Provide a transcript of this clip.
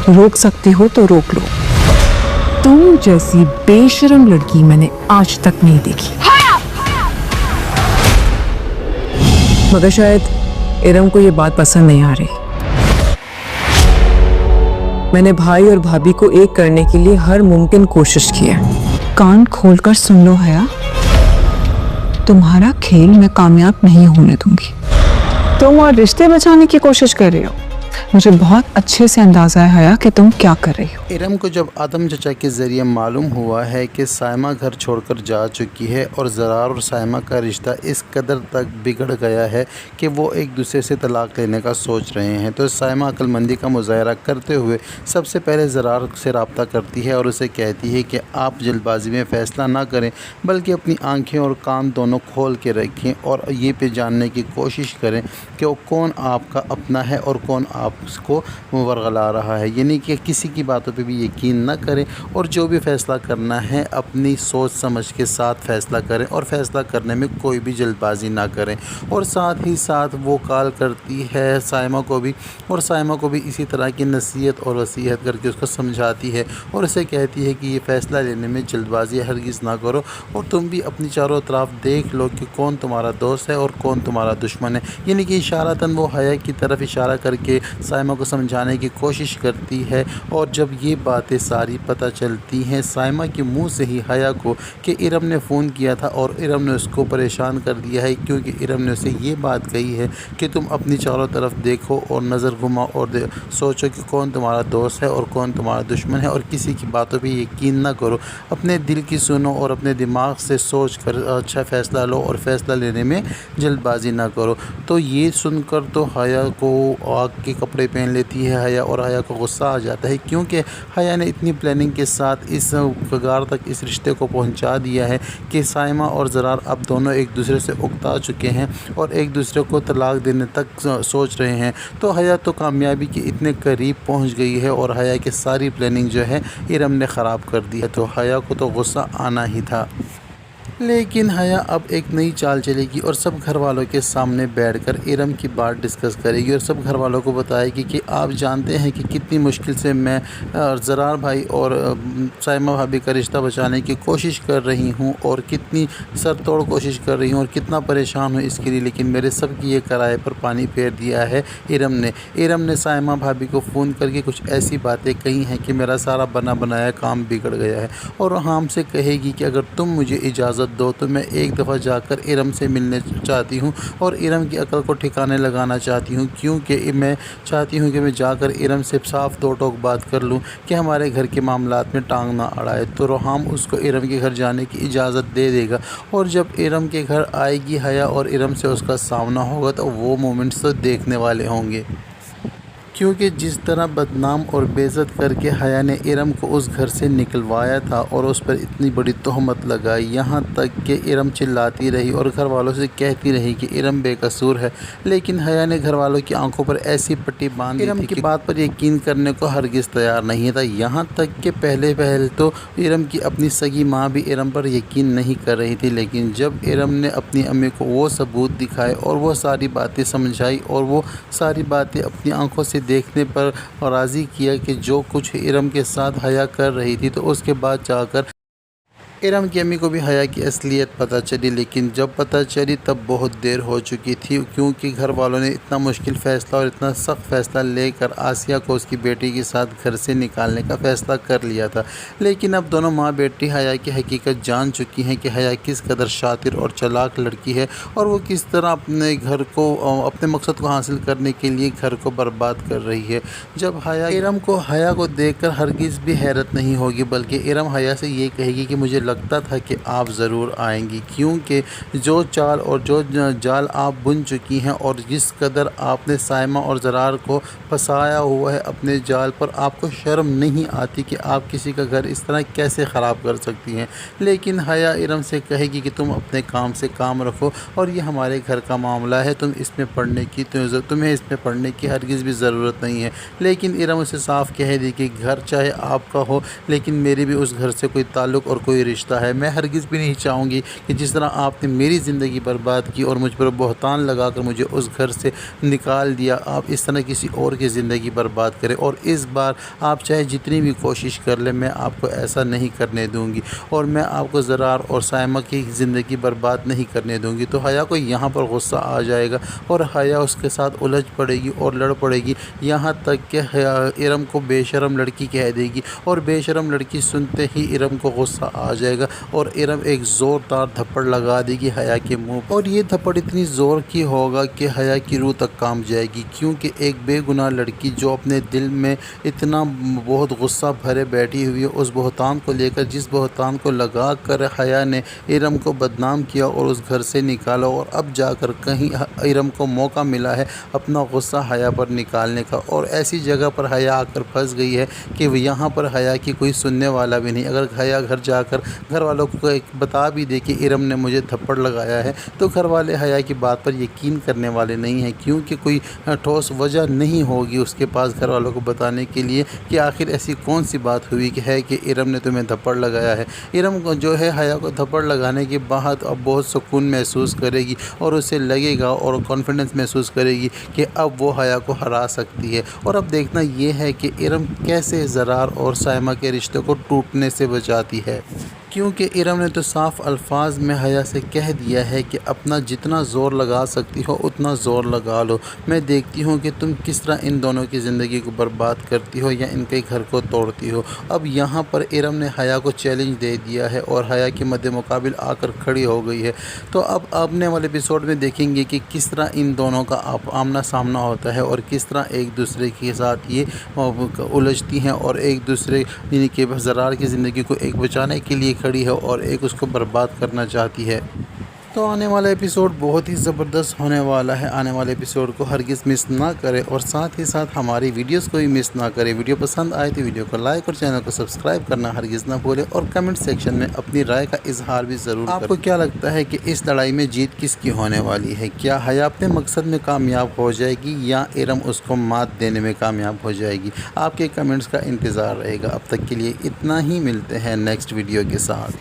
रोक सकती हो तो रोक लो। तुम जैसी बेशरम लड़की मैंने आज तक नहीं देखी। मगर शायद इरम को ये बात पसंद नहीं आ रही। मैंने भाई और भाभी को एक करने के लिए हर मुमकिन कोशिश की है। कान खोलकर सुन लो हया, तुम्हारा खेल मैं कामयाब नहीं होने दूंगी। तुम और रिश्ते बचाने की कोशिश कर रही हो। मुझे बहुत अच्छे से अंदाजा है हया कि तुम क्या कर रही हो। इरम को जब आदम चचा के ज़रिए मालूम हुआ है कि साइमा घर छोड़कर जा चुकी है और ज़रार और साइमा का रिश्ता इस कदर तक बिगड़ गया है कि वो एक दूसरे से तलाक़ लेने का सोच रहे हैं, तो साइमा अक्लमंदी का मुज़ाहरा करते हुए सबसे पहले ज़रार से रब्ता करती है और उसे कहती है कि आप जल्दबाजी में फ़ैसला ना करें, बल्कि अपनी आँखें और कान दोनों खोल के रखें और ये पे जानने की कोशिश करें कि वो कौन आपका अपना है और कौन आपको वरगला रहा है। यानी कि किसी की बातों पे भी यकीन ना करें और जो भी फ़ैसला करना है अपनी सोच समझ के साथ फ़ैसला करें और फ़ैसला करने में कोई भी जल्दबाजी ना करें। और साथ ही साथ वो कॉल करती है साइमा को भी, और साइमा को भी इसी तरह की नसीहत और वसीयत करके उसको समझाती है और उसे कहती है कि ये फ़ैसला लेने में जल्दबाजी हरगिज़ ना करो और तुम भी अपनी चारों तरफ देख लो कि कौन तुम्हारा दोस्त है और कौन तुम्हारा दुश्मन है। यानी कि इशारतन वो हया की तरफ इशारा करके साइमा को समझाने की कोशिश करती है। और जब ये बातें सारी पता चलती हैं साइमा के मुंह से ही हया को कि इरम ने फ़ोन किया था और इरम ने उसको परेशान कर दिया है, क्योंकि इरम ने उसे ये बात कही है कि तुम अपनी चारों तरफ देखो और नज़र घुमाओ और सोचो कि कौन तुम्हारा दोस्त है और कौन तुम्हारा दुश्मन है, और किसी की बातों पे यकीन ना करो, अपने दिल की सुनो और अपने दिमाग से सोच कर अच्छा फ़ैसला लो और फ़ैसला लेने में जल्दबाजी ना करो। तो ये सुनकर तो हया को आग के कपड़े पहन लेती है हया, और हया को गुस्सा आ जाता है, क्योंकि हया ने इतनी प्लानिंग के साथ इस कगार तक इस रिश्ते को पहुंचा दिया है कि साइमा और ज़रार अब दोनों एक दूसरे से उकता चुके हैं और एक दूसरे को तलाक देने तक सोच रहे हैं। तो हया तो कामयाबी के इतने करीब पहुंच गई है और हया की सारी प्लानिंग जो है इरम ने ख़राब कर दी है। तो हया को तो गुस्सा आना ही था, लेकिन हया अब एक नई चाल चलेगी और सब घर वालों के सामने बैठकर इरम की बात डिस्कस करेगी और सब घर वालों को बताएगी कि आप जानते हैं कि कितनी मुश्किल से मैं ज़रार भाई और साइमा भाभी का रिश्ता बचाने की कोशिश कर रही हूं और कितनी सर तोड़ कोशिश कर रही हूं और कितना परेशान हूं इसके लिए, लेकिन मेरे सब की ये किराए पर पानी फेर दिया है इरम ने साइमा भाभी को फ़ोन करके कुछ ऐसी बातें कही हैं कि मेरा सारा बना बनाया काम बिगड़ गया है, और हमसे कहेगी कि अगर तुम मुझे इजाज़त दो तो मैं एक दफ़ा जाकर इरम से मिलने चाहती हूँ और इरम की अकल को ठिकाने लगाना चाहती हूँ, क्योंकि मैं चाहती हूँ कि मैं जाकर इरम से साफ दो टोक बात कर लूँ कि हमारे घर के मामलात में टांग ना अड़ाए। तो रोहाम उसको इरम के घर जाने की इजाज़त दे देगा, और जब इरम के घर आएगी हया और इरम से उसका सामना होगा तो वो मोमेंट्स तो देखने वाले होंगे, क्योंकि जिस तरह बदनाम और बेइज्जत करके हया ने इरम को उस घर से निकलवाया था और उस पर इतनी बड़ी तोहमत लगाई, यहाँ तक कि इरम चिल्लाती रही और घर वालों से कहती रही कि इरम बेकसूर है, लेकिन हया ने घर वालों की आंखों पर ऐसी पट्टी बांध दी इरम की बात पर यकीन करने को हरगिज़ तैयार नहीं था। यहाँ तक कि पहले तो इरम की अपनी सगी माँ भी इरम पर यकीन नहीं कर रही थी, लेकिन जब इरम ने अपनी अम्मी को वो सबूत दिखाए और वो सारी बातें समझाई और वो सारी बातें अपनी आंखों से देखने पर राज़ी किया कि जो कुछ इरम के साथ हया कर रही थी, तो उसके बाद जाकर इरम की अम्मी को भी हया की असलियत पता चली। लेकिन जब पता चली तब बहुत देर हो चुकी थी, क्योंकि घर वालों ने इतना मुश्किल फ़ैसला और इतना सख्त फ़ैसला लेकर आसिया को उसकी बेटी के साथ घर से निकालने का फ़ैसला कर लिया था। लेकिन अब दोनों माँ बेटी हया की हकीकत जान चुकी हैं कि हया किस कदर शातिर और चालाक लड़की है और वो किस तरह अपने घर को अपने मकसद को हासिल करने के लिए घर को बर्बाद कर रही है। जब हया को देखकर हरगिज़ भी हैरत नहीं होगी, बल्कि इरम हया से ये कहेगी कि मुझे लगता था कि आप ज़रूर आएंगी, क्योंकि जो चाल और जो जाल आप बुन चुकी हैं और जिस कदर आपने साइमा और ज़रार को फंसाया हुआ है अपने जाल पर, आपको शर्म नहीं आती कि आप किसी का घर इस तरह कैसे ख़राब कर सकती हैं। लेकिन हया इरम से कहेगी कि तुम अपने काम से काम रखो और ये हमारे घर का मामला है, तुम्हें इसमें पढ़ने की हरगिज़ भी ज़रूरत नहीं है। लेकिन इरम उसे साफ कह दी कि घर चाहे आपका हो, लेकिन मेरी भी उस घर से कोई ताल्लुक़ और कोई रिश्ता رشتہ ہے. میں ہرگز بھی نہیں چاہوں گی کہ جس طرح آپ نے میری زندگی برباد کی اور مجھ پر بہتان لگا کر مجھے اس گھر سے نکال دیا، آپ اس طرح کسی اور کی زندگی برباد کریں. اور اس بار آپ چاہے جتنی بھی کوشش کر لیں، میں آپ کو ایسا نہیں کرنے دوں گی اور میں آپ کو زرار اور سائمہ کی زندگی برباد نہیں کرنے دوں گی. تو حیا کو یہاں پر غصہ آ جائے گا اور حیا اس کے ساتھ الجھ پڑے گی اور لڑ پڑے گی، یہاں تک کہ ارم کو بے شرم لڑکی کہہ دے گی. اور بے شرم لڑکی سنتے ہی ارم کو غصہ آ جائے گا اور ارم ایک زوردار تھپڑ لگا دے گی حیا کے منہ پر. اور یہ تھپڑ اتنی زور کی ہوگا کہ حیا کی روح تک کانپ جائے گی، کیونکہ ایک بے گناہ لڑکی جو اپنے دل میں اتنا بہت غصہ بھرے بیٹھی ہوئی ہے، اس بہتان کو لے کر، جس بہتان کو لگا کر حیا نے ارم کو بدنام کیا اور اس گھر سے نکالا، اور اب جا کر کہیں ارم کو موقع ملا ہے اپنا غصہ حیا پر نکالنے کا. اور ایسی جگہ پر حیا آ کر پھنس گئی ہے کہ یہاں پر حیا کی کوئی سننے والا بھی نہیں. اگر حیا گھر جا کر گھر والوں کو بتا بھی دے کہ ارم نے مجھے تھپڑ لگایا ہے، تو گھر والے حیا کی بات پر یقین کرنے والے نہیں ہیں، کیونکہ کوئی ٹھوس وجہ نہیں ہوگی اس کے پاس گھر والوں کو بتانے کے لیے کہ آخر ایسی کون سی بات ہوئی کہ ارم نے تمہیں تھپڑ لگایا ہے. ارم کو جو ہے حیا کو تھپڑ لگانے کے بعد اب بہت سکون محسوس کرے گی اور اسے لگے گا اور کانفیڈنس محسوس کرے گی کہ اب وہ حیا کو ہرا سکتی ہے. اور اب دیکھنا یہ ہے کہ ارم کیسے زرار اور سائمہ کے رشتے کو ٹوٹنے سے بچاتی ہے، کیونکہ ارم نے تو صاف الفاظ میں حیا سے کہہ دیا ہے کہ اپنا جتنا زور لگا سکتی ہو اتنا زور لگا لو، میں دیکھتی ہوں کہ تم کس طرح ان دونوں کی زندگی کو برباد کرتی ہو یا ان کے گھر کو توڑتی ہو. اب یہاں پر ارم نے حیا کو چیلنج دے دیا ہے اور حیا کے مد مقابل آ کر کھڑی ہو گئی ہے. تو اب آنے والے ایپیسوڈ میں دیکھیں گے کہ کس طرح ان دونوں کا آمنا سامنا ہوتا ہے اور کس طرح ایک دوسرے کے ساتھ یہ الجھتی ہیں اور ایک دوسرے یعنی کہ زرار کی زندگی کو ایک بچانے کے لیے کھڑی ہے اور ایک اس کو برباد کرنا چاہتی ہے. تو آنے والا ایپیسوڈ بہت ہی زبردست ہونے والا ہے. آنے والے ایپیسوڈ کو ہرگز مس نہ کرے اور ساتھ ہی ساتھ ہماری ویڈیوز کو بھی مس نہ کرے. ویڈیو پسند آئے تو ویڈیو کو لائک اور چینل کو سبسکرائب کرنا ہرگز نہ بھولے اور کمنٹ سیکشن میں اپنی رائے کا اظہار بھی ضرور کریں. آپ کو کیا لگتا ہے کہ اس لڑائی میں جیت کس کی ہونے والی ہے؟ کیا حیا اپنے مقصد میں کامیاب ہو جائے گی یا ارم اس کو مات دینے میں کامیاب ہو جائے گی؟ آپ کے کمنٹس کا انتظار رہے گا. اب تک کے لیے اتنا ہی، ملتے ہیں نیکسٹ ویڈیو کے ساتھ.